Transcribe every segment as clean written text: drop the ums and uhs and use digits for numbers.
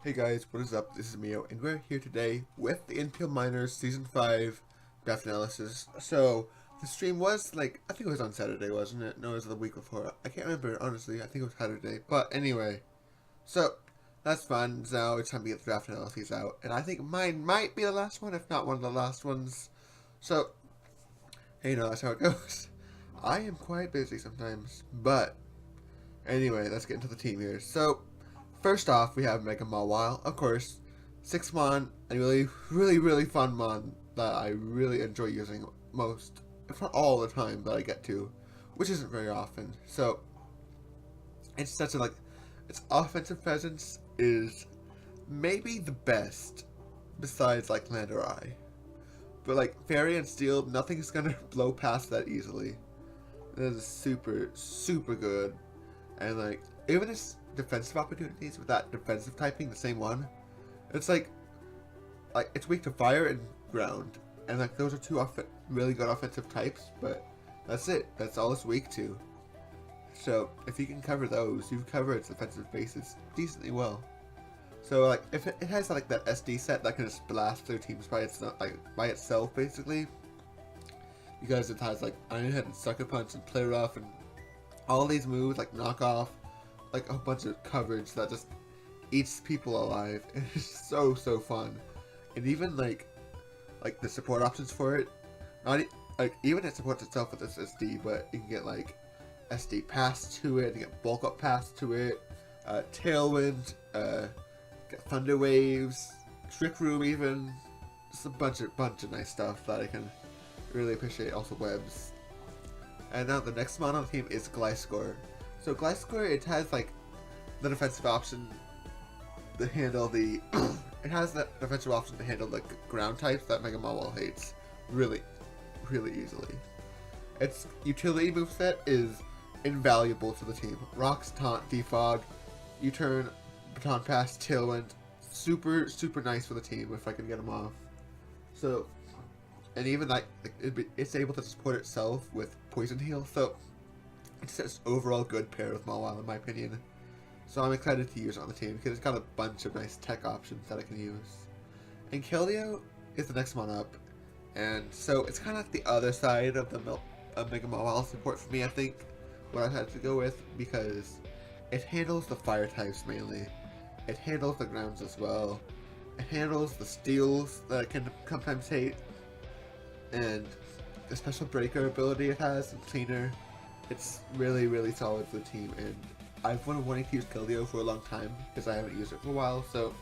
Hey guys, what is up? This is Mio, and we're here today with the NPL Minors Season 5 draft analysis. So, the stream was I think it was on Saturday, wasn't it? No, it was the week before. I can't remember, honestly. I think it was Saturday. But anyway, so, that's fun. Now it's time to get the draft analyses out. And I think mine might be the last one, if not one of the last ones. So, hey, that's how it goes. I am quite busy sometimes. But, anyway, let's get into the team here. So, first off, we have Mega Mawile, of course. 6 mon, a really fun mon that I really enjoy using most, if not all the time that I get to, which isn't very often. So, it's such a, its offensive presence is maybe the best, besides, Land or Eye. But, Fairy and Steel, nothing's gonna blow past that easily. That is super good. And, even its defensive opportunities with that defensive typing, the same one, it's it's weak to fire and ground, and those are two really good offensive types, but that's it. That's all it's weak to. So if you can cover those, you've covered its defensive bases decently well. So if it has that SD set that can just blast through teams by itself basically, because it has Iron Head and Sucker Punch and Play Rough and all these moves knock off, a bunch of coverage that just eats people alive. It's so fun. And even the support options for it, not even it supports itself with this SD, but you can get SD pass to it, you get bulk up pass to it, Tailwind, get Thunder Waves, Trick Room even, just a bunch of nice stuff that I can really appreciate. Also webs. And now the next mon on the team is Gliscor. So Gliscor, it has the defensive option to handle the it has that defensive option to handle the ground types that Mega Mawile hates really easily. Its utility moveset is invaluable to the team. Rocks, Taunt, Defog, U-turn, Baton Pass, Tailwind, super nice for the team if I can get them off. So, and even it's able to support itself with Poison Heal, so it's just overall good pair with Mawile in my opinion. So I'm excited to use it on the team because it's got a bunch of nice tech options that I can use. And Keldeo is the next one up, and so it's kind of the other side of the Mega Mawile support for me, I think, what I had to go with, because it handles the fire types mainly. It handles the grounds as well. It handles the steals that it can sometimes hate, and the special breaker ability it has, and cleaner. It's really solid for the team, and I've been wanting to use Keldeo for a long time because I haven't used it for a while, so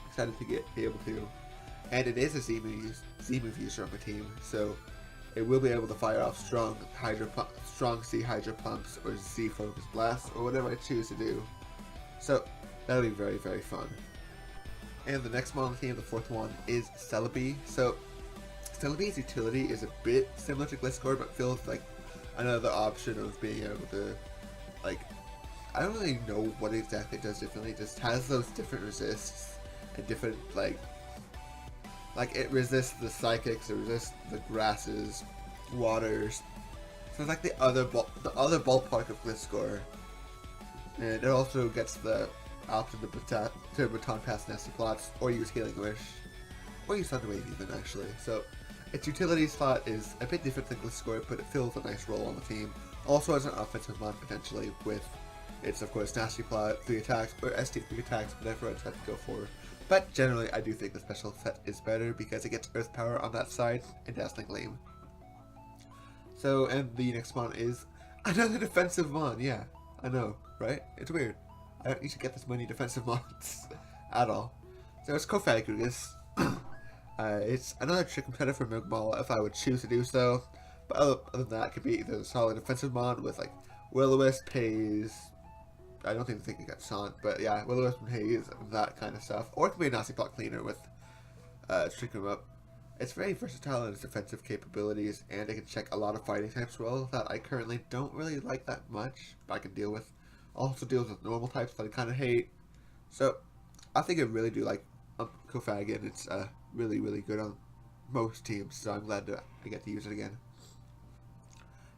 excited to be able to. And it is a Z-move user on my team, so it will be able to fire off strong C Hydro Pumps or Z Focus Blast or whatever I choose to do. So that'll be very fun. And the next mon on the team, the fourth one, is Celebi. So Celebi's utility is a bit similar to Gliscor, but feels like another option of being able to, I don't really know what exactly it does differently. It just has those different resists and different, it resists the psychics, it resists the grasses, waters. So it's the other ballpark of Gliscor. And it also gets the option to Baton Pass Nasty Plots, or use Healing Wish, or use Thunder Wave even actually. So its utility slot is a bit different than Gliscor, but it fills a nice role on the team. Also as an offensive mod potentially with its, of course, Nasty Plot, 3 attacks, or ST 3 attacks, whatever I decide to go for. But generally, I do think the special set is better because it gets Earth Power on that side and Dazzling Gleam. So, and the next mon is another defensive mon. Yeah, I know, right? It's weird. I don't need to get this many defensive mons at all. So it's Kofagugus. It's another trick competitor for Mega Mawile if I would choose to do so. But other than that, it could be either a solid defensive mon with Will-O-Wisp, Haze. I don't even think it got Sant, but yeah, Will-O-Wisp and Haze and that kind of stuff. Or it could be a Nasty Plot Cleaner with Trick 'em Up. It's very versatile in its defensive capabilities, and it can check a lot of fighting types well that I currently don't really like that much, but I can deal with. Also deals with normal types that I kind of hate. So I think I really do like Kofag, and it's really good on most teams, so I'm glad that I get to use it again.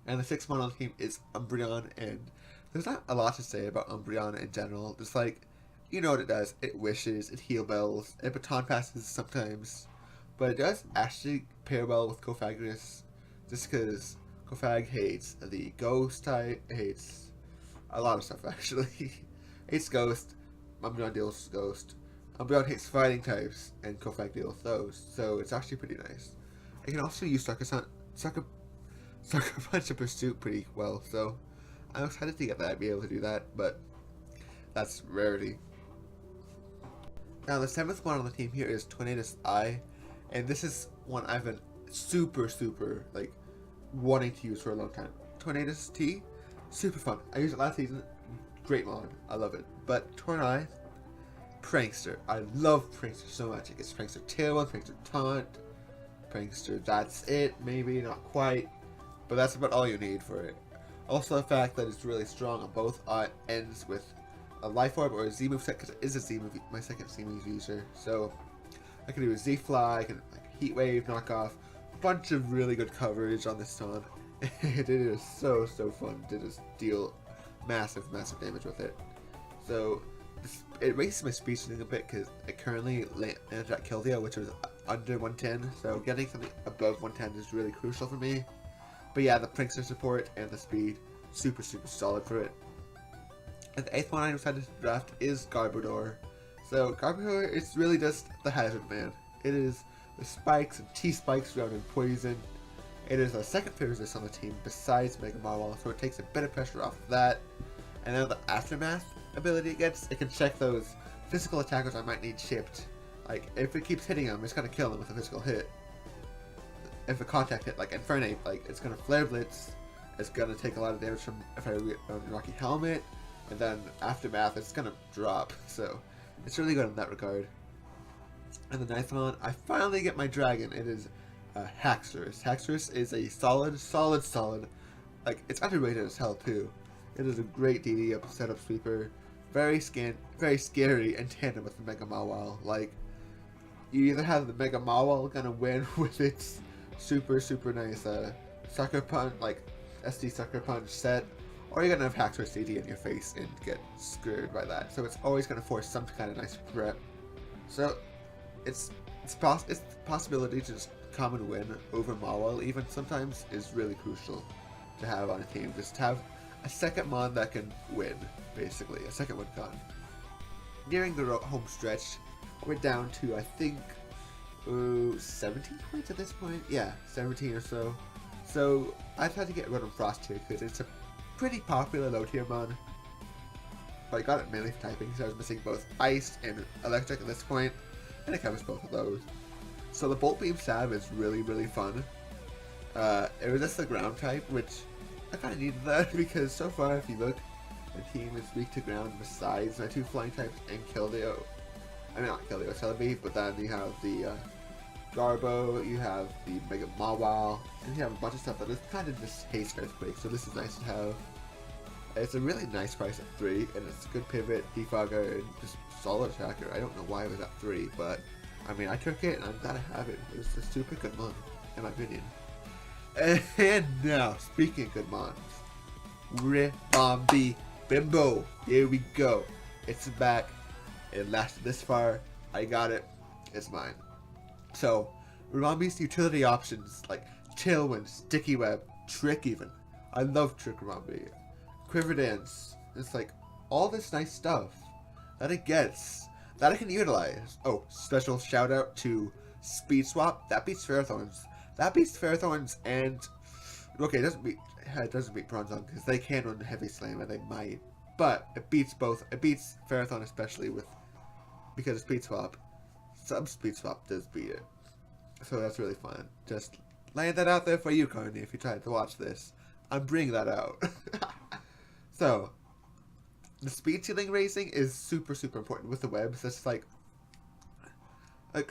And the 6th mon on the team is Umbreon, and there's not a lot to say about Umbreon in general. Just you know what it does. It wishes, it heal bells, it baton passes sometimes. But it does actually pair well with Cofagrius, just because Cofag hates the ghost type, hates a lot of stuff actually. Hates ghost, Umbreon deals ghost. Umbreon hates fighting types, and Cofag deals those, so it's actually pretty nice. I can also use Sucker Punch to Pursuit pretty well, so I'm excited to get that, be able to do that, but that's rarity. Now the 7th one on the team here is Tornadus I, and this is one I've been super like wanting to use for a long time. Tornadus T, super fun. I used it last season, great mod, I love it. But Tornai, Prankster. I love Prankster so much. It gets Prankster Tailwind, Prankster Taunt, Prankster, that's it, maybe, not quite, but that's about all you need for it. Also the fact that it's really strong on both ends with a Life Orb or a Z move set, because it is a Z move, my second Z move user, so I can do a Z Fly, I can like, Heat Wave, knock off, a bunch of really good coverage on this taunt. It is so fun to just deal massive damage with it. So it raises my speed ceiling a bit because I currently land at Whaddya, which was under 110, so getting something above 110 is really crucial for me. But yeah, the Prankster support and the speed, super solid for it. And the 8th one I decided to draft is Garbodor. So Garbodor is really just the hazard man. It is the spikes and T-spikes grounded in poison. It is the second favorite resist on the team besides Mega Marwall, so it takes a bit of pressure off of that. And then the Aftermath ability it gets, it can check those physical attackers I might need chipped. Like, if it keeps hitting them, it's gonna kill them with a physical hit. If a contact hit, like Infernape, like, it's gonna Flare Blitz, it's gonna take a lot of damage from if I Rocky Helmet, and then Aftermath, it's gonna drop, so it's really good in that regard. And the 9th one, I finally get my dragon. It is Haxorus. Haxorus is a solid, like, it's underrated as hell too. It is a great DD up setup sweeper, very scary in tandem with the Mega Mawile. Like, you either have the Mega Mawile gonna win with its super nice Sucker Punch, like SD Sucker Punch set, or you're gonna have Haxorus DD in your face and get screwed by that. So it's always gonna force some kind of nice prep. So it's the possibility to just come and win over Mawile even sometimes is really crucial to have on a team. Just have a second mon that can win, basically, a second win con. Nearing the home stretch, we're down to, I think, 17 points at this point? Yeah, 17 or so. So I tried to get rid of Frost here because it's a pretty popular low tier mon. But I got it mainly for typing, so I was missing both Ice and Electric at this point, and it covers both of those. So the Bolt Beam Stab is really fun. It resists the ground type, which I kind of needed that because so far, if you look, the team is weak to ground besides my 2 flying types and Keldeo. I mean, not Keldeo, Celebi, but then you have the Garbo, you have the Mega Mawile, and you have a bunch of stuff that is kind of just haste Earthquake, so this is nice to have. It's a really nice price at 3, and it's a good pivot, defogger, and just solid attacker. I don't know why it was at 3, but I mean, I took it, and I'm glad I have it. It was a super good mon, in my opinion. And now, speaking of good mons, Ribombee Bimbo. Here we go. It's back. It lasted this far. I got it. It's mine. So, Ribombee's utility options like Tailwind, Sticky Web, Trick even. I love Trick Ribombee. Quiver Dance. It's like all this nice stuff that it gets that I can utilize. Oh, special shout out to Speed Swap. That beats Ferrothorns. That beats Ferrothorns and okay, it doesn't beat Bronzong because they can run Heavy Slam and they might, but it beats both. It beats Ferrothorn especially because of Speed Swap. Some Speed Swap does beat it, so that's really fun. Just laying that out there for you, Carney. If you tried to watch this, I'm bringing that out. So the speed ceiling raising is super important with the webs. It's like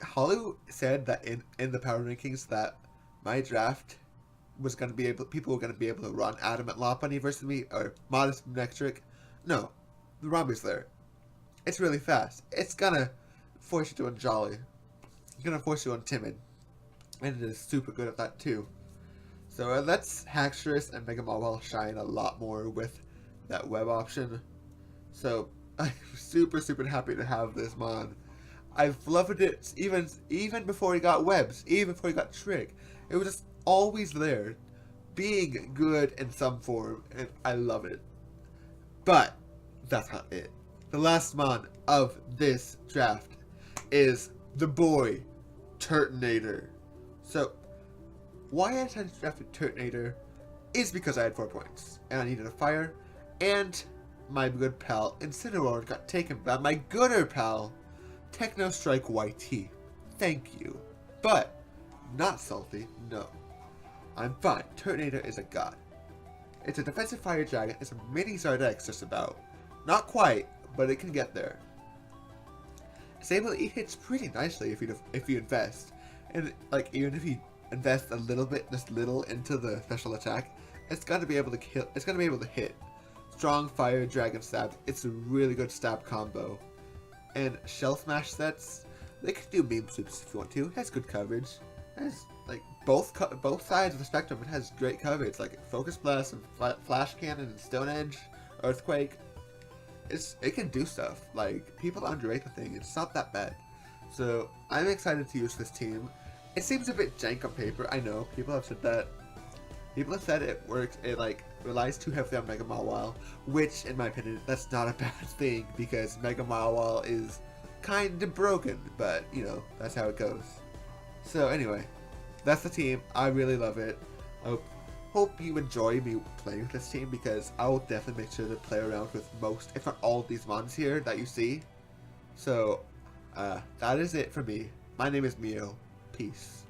Hollow said that in the power rankings that my draft was going to be people were going to be able to run Adamant Lopunny versus me, or Modest Electric. No, the Romby's there. It's really fast. It's going to force you to run Jolly. It's going to force you on Timid. And it is super good at that too. So it lets Haxorus and Mega Mawile shine a lot more with that web option. So I'm super happy to have this mod. I've loved it even before he got webs, even before he got trick. It was just always there, being good in some form, and I love it. But that's not it. The last mod of this draft is the boy, Turtonator. So, why I decided to draft Turtonator is because I had 4 points, and I needed a fire, and my good pal Incineroar got taken by my gooder pal, Techno Strike YT. Thank you. But, not salty, no. I'm fine. Turtonator is a god. It's a defensive fire dragon. It's a mini Zardex just about. Not quite, but it can get there. It's able to eat hits pretty nicely if you invest. And like even if you invest a little bit, just little into the special attack, it's gonna be able to kill. It's gonna be able to hit. Strong fire dragon stab. It's a really good stab combo. And shell smash sets, they can do beam sweeps if you want to. It has good coverage. It has like both sides of the spectrum. It has great coverage, like Focus Blast and Flash Cannon and Stone Edge, Earthquake. It can do stuff. Like, people underrate the thing. It's not that bad. So I'm excited to use this team. It seems a bit jank on paper. I know people have said that. People have said it works. It like relies too heavily on Mega Mawile, which, in my opinion, that's not a bad thing because Mega Mawile is kind of broken. But you know, that's how it goes. So anyway, that's the team. I really love it. I hope you enjoy me playing with this team because I will definitely make sure to play around with most, if not all of these mods here that you see. So, that is it for me. My name is Mio. Peace.